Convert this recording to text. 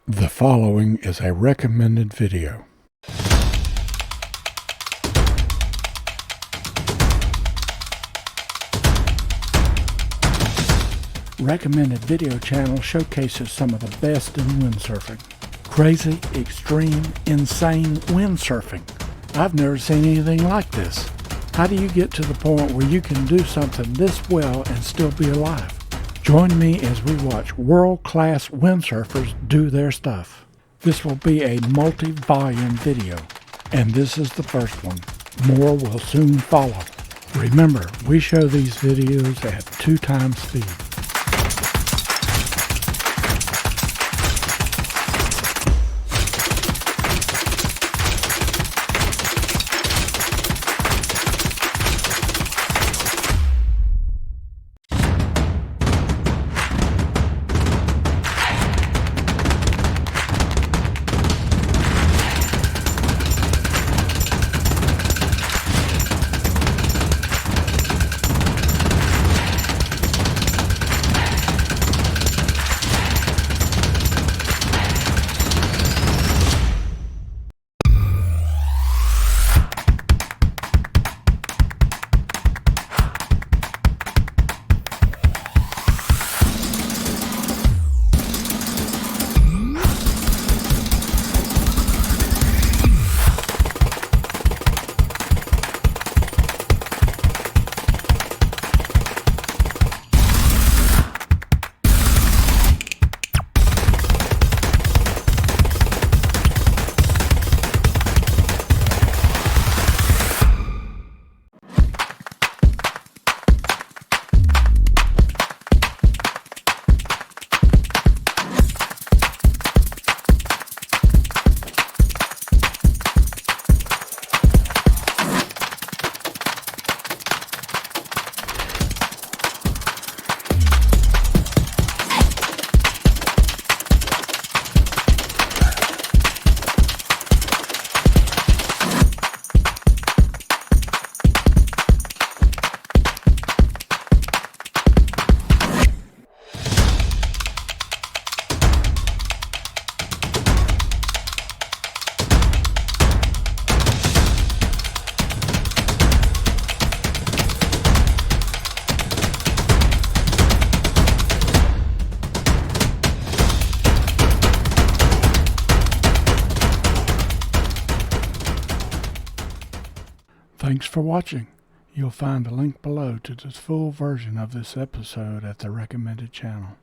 The following is a recommended video. Recommended video channel showcases some of the best in windsurfing. Crazy, extreme, insane windsurfing. I've never seen anything like this. How do you get to the point where you can do something this well and still be alive? Join me as we watch world-class windsurfers do their stuff. This will be a multi-volume video, and this is the first one. More will soon follow. Remember, we show these videos at 2x speed. Thanks for watching. You'll find a link below to the full version of this episode at the recommended channel.